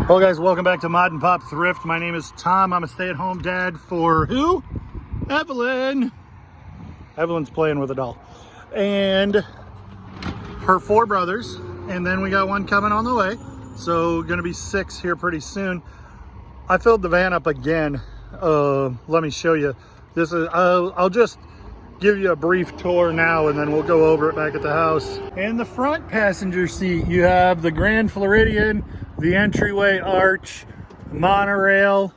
Well guys, welcome back to Mod and Pop Thrift. My name is Tom. I'm a stay-at-home dad for who? Evelyn. Evelyn's playing with a doll. And her 4 brothers. And then we got one coming on the way. So gonna be 6 here pretty soon. I filled the van up again. Let me show you. This is, I'll just give you a brief tour now and then we'll go over it back at the house. In the front passenger seat, you have the Grand Floridian, the entryway arch, monorail,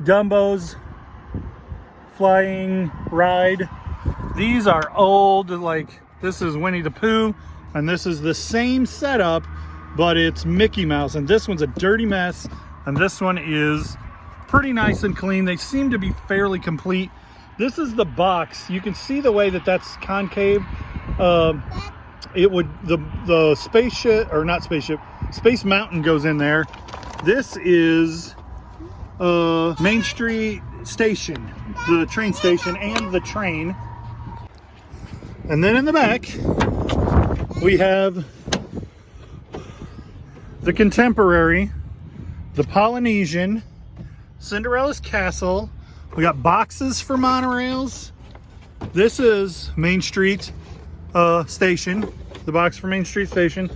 Dumbo's flying ride. These are old, like this is Winnie the Pooh, and this is the same setup, but it's Mickey Mouse, and this one's a dirty mess, and this one is pretty nice and clean. They seem to be fairly complete. This is the box. You can see the way that that's concave. It would, the spaceship, or not spaceship, Space Mountain goes in there. This is Main Street Station, the train station and the train. And then in the back, we have the Contemporary, the Polynesian, Cinderella's Castle. We got boxes for monorails. This is Main Street Station, the box for Main Street Station.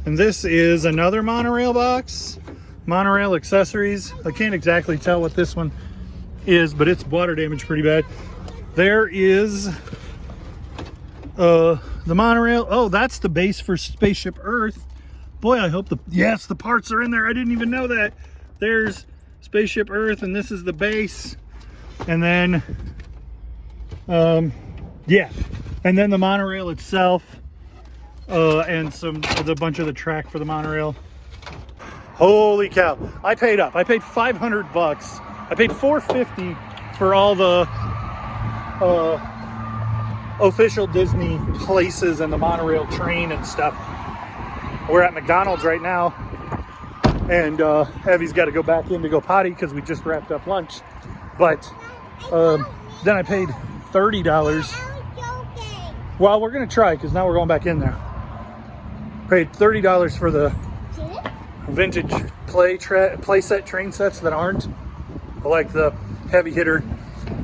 And this is another monorail box, monorail accessories. I can't exactly tell what this one is, but it's water damaged pretty bad. There is the monorail. Oh, that's the base for Spaceship Earth. Boy, I hope yes, the parts are in there. I didn't even know that. There's Spaceship Earth, and this is the base. And then, yeah. And then the monorail itself, and a bunch of the track for the monorail. Holy cow. I paid up. I paid $500. I paid $450 for all the official Disney places and the monorail train and stuff. We're at McDonald's right now, and Evie's got to go back in to go potty because we just wrapped up lunch. But then I paid $30. Well, we're gonna try because now we're going back in there. Paid $30 for the vintage play set train sets that aren't like the heavy hitter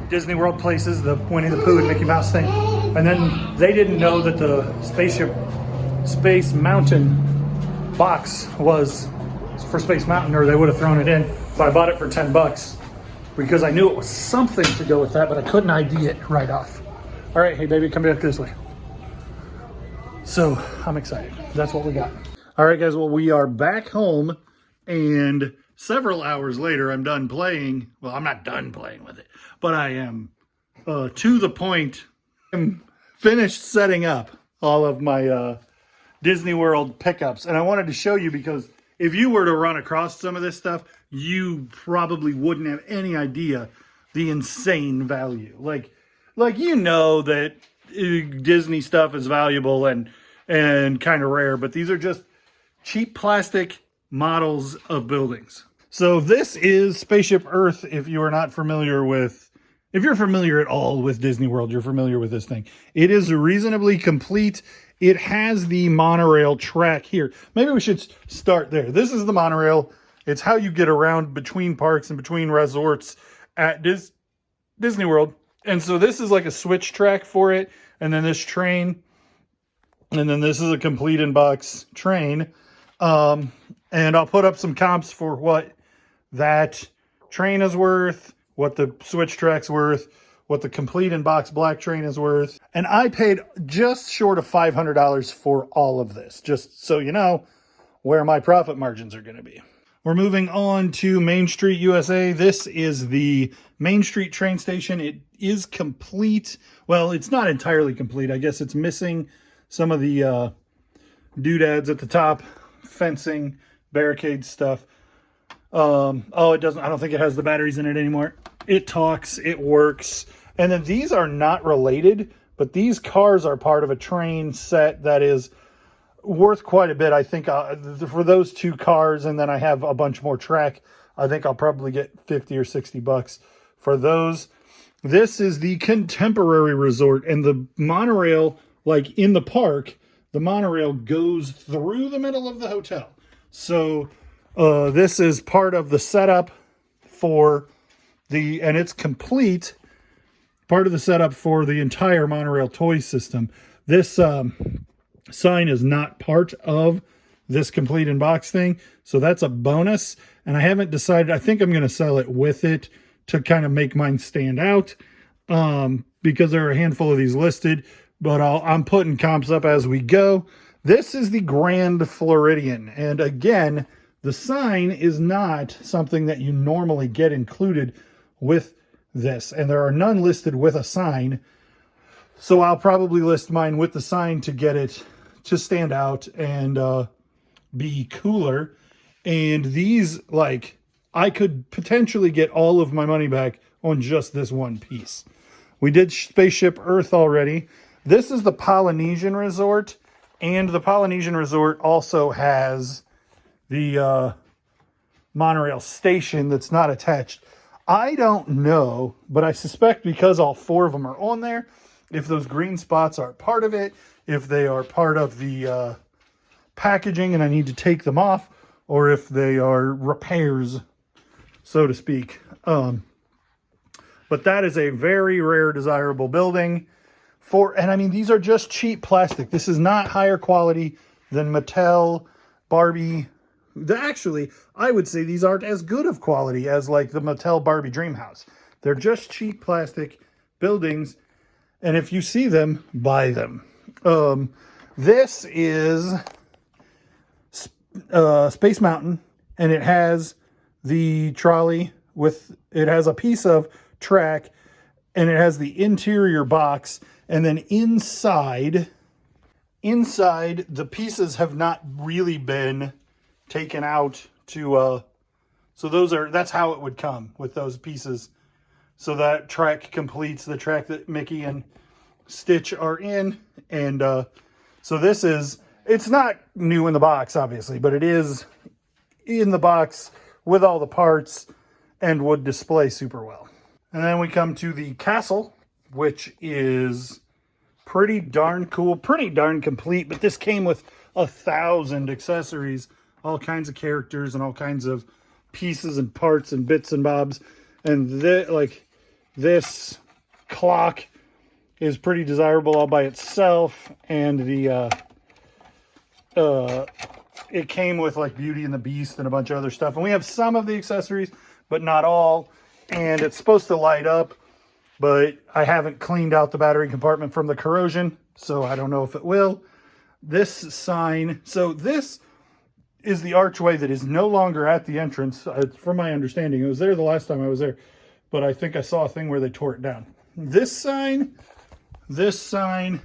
Disney World places, the Winnie the Pooh and Mickey Mouse thing. And then they didn't know that the Space Mountain box was for Space Mountain, or they would have thrown it in. So I bought it for $10 because I knew it was something to go with that, but I couldn't ID it right off. All right, hey baby, come back this way. So I'm excited. That's what we got. All right, guys, well, we are back home, and several hours later, I'm done playing. Well, I'm not done playing with it, but I am to the point. I'm finished setting up all of my Disney World pickups, and I wanted to show you because if you were to run across some of this stuff, you probably wouldn't have any idea the insane value. Like you know that Disney stuff is valuable and kind of rare, but these are just cheap plastic models of buildings. So this is Spaceship Earth. If you are not familiar with, if you're familiar at all with Disney World, you're familiar with this thing. It is reasonably complete. It has the monorail track here. Maybe we should start there. This is the monorail. It's how you get around between parks and between resorts at Disney World. And so this is like a switch track for it. And then this train. And then this is a complete in-box train. And I'll put up some comps for what that train is worth, what the switch track's worth, what the complete in-box black train is worth. And I paid just short of $500 for all of this, just so you know where my profit margins are going to be. We're moving on to Main Street USA. This is the Main Street train station. It is complete. Well, it's not entirely complete. I guess it's missing some of the doodads at the top, fencing, barricade stuff. Oh, it doesn't. I don't think it has the batteries in it anymore. It talks. It works. And then these are not related, but these cars are part of a train set that is worth quite a bit. I think for those 2 cars, and then I have a bunch more track, I think I'll probably get 50 or 60 bucks for those. This is the Contemporary Resort, and the monorail, like in the park, the monorail goes through the middle of the hotel. So this is part of the setup for and it's complete, part of the setup for the entire monorail toy system. This sign is not part of this complete in box thing, so that's a bonus. And I haven't decided. I think I'm going to sell it with it to kind of make mine stand out, because there are a handful of these listed, but I'm putting comps up as we go. This is the Grand Floridian, and again, the sign is not something that you normally get included with this, and there are none listed with a sign. So I'll probably list mine with the sign to get it to stand out and be cooler. And these, like, I could potentially get all of my money back on just this one piece. We did Spaceship Earth already. This is the Polynesian Resort, and the Polynesian Resort also has the monorail station that's not attached. I don't know, but I suspect because all four of them are on there, if those green spots are part of it, if they are part of the packaging and I need to take them off, or if they are repairs, so to speak. But that is a very rare, desirable building. And I mean, these are just cheap plastic. This is not higher quality than Mattel, Barbie. Actually, I would say these aren't as good of quality as like the Mattel Barbie Dream House. They're just cheap plastic buildings, and if you see them, buy them. This is Space Mountain, and it has the trolley it has a piece of track, and it has the interior box, and then inside the pieces have not really been taken out to so that's how it would come with those pieces. So that track completes the track that Mickey and Stitch are in. And so it's not new in the box, obviously, but it is in the box with all the parts and would display super well. And then we come to the castle, which is pretty darn cool, pretty darn complete, but this came with 1,000 accessories, all kinds of characters and all kinds of pieces and parts and bits and bobs. And this clock is pretty desirable all by itself. And it came with like Beauty and the Beast and a bunch of other stuff. And we have some of the accessories, but not all. And it's supposed to light up, but I haven't cleaned out the battery compartment from the corrosion, so I don't know if it will. This sign, so this is the archway that is no longer at the entrance. From my understanding, it was there the last time I was there, but I think I saw a thing where they tore it down. This sign, and this sign,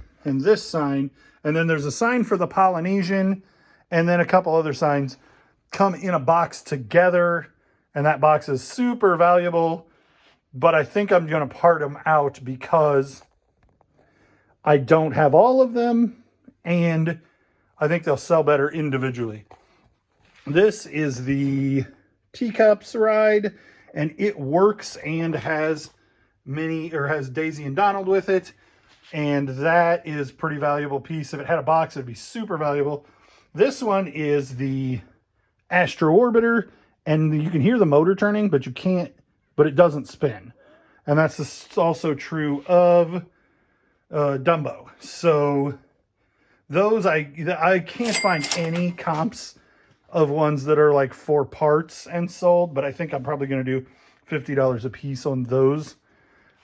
and then there's a sign for the Polynesian, and then a couple other signs come in a box together, and that box is super valuable, but I think I'm going to part them out because I don't have all of them, and I think they'll sell better individually. This is the Teacups ride, and it works and has Daisy and Donald with it, and that is a pretty valuable piece. If it had a box, it'd be super valuable. This one is the Astro Orbiter, and you can hear the motor turning, but it doesn't spin. And that's also true of Dumbo. So those, I can't find any comps of ones that are like 4 parts and sold, but I think I'm probably going to do $50 a piece on those.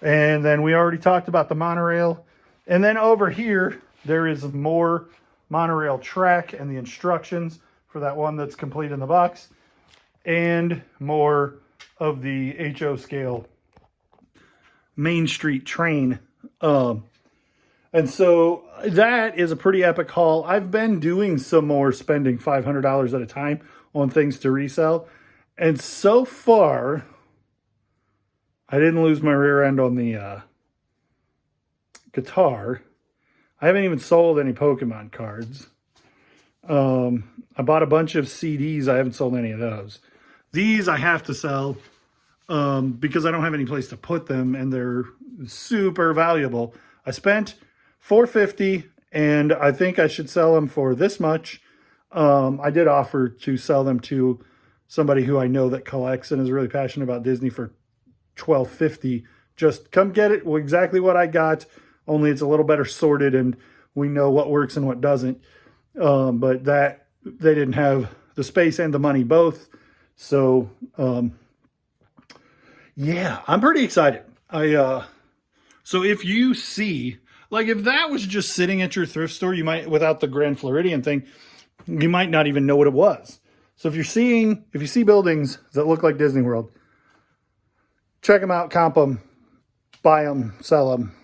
And then we already talked about the monorail. And then over here, there is more monorail track and the instructions for that one that's complete in the box, and more of the HO scale Main Street train. And so that is a pretty epic haul. I've been doing some more spending $500 at a time on things to resell. And so far, I didn't lose my rear end on the guitar. I haven't even sold any Pokemon cards. I bought a bunch of CDs. I haven't sold any of those. These I have to sell because I don't have any place to put them, and they're super valuable. I spent $450, and I think I should sell them for this much. I did offer to sell them to somebody who I know that collects and is really passionate about Disney for $12.50. Just come get it. Well, exactly what I got, only it's a little better sorted and we know what works and what doesn't. But that they didn't have the space and the money both. So, yeah, I'm pretty excited. So if you see, like if that was just sitting at your thrift store, you might, without the Grand Floridian thing, you might not even know what it was. So if you see buildings that look like Disney World, check them out, comp them, buy them, sell them.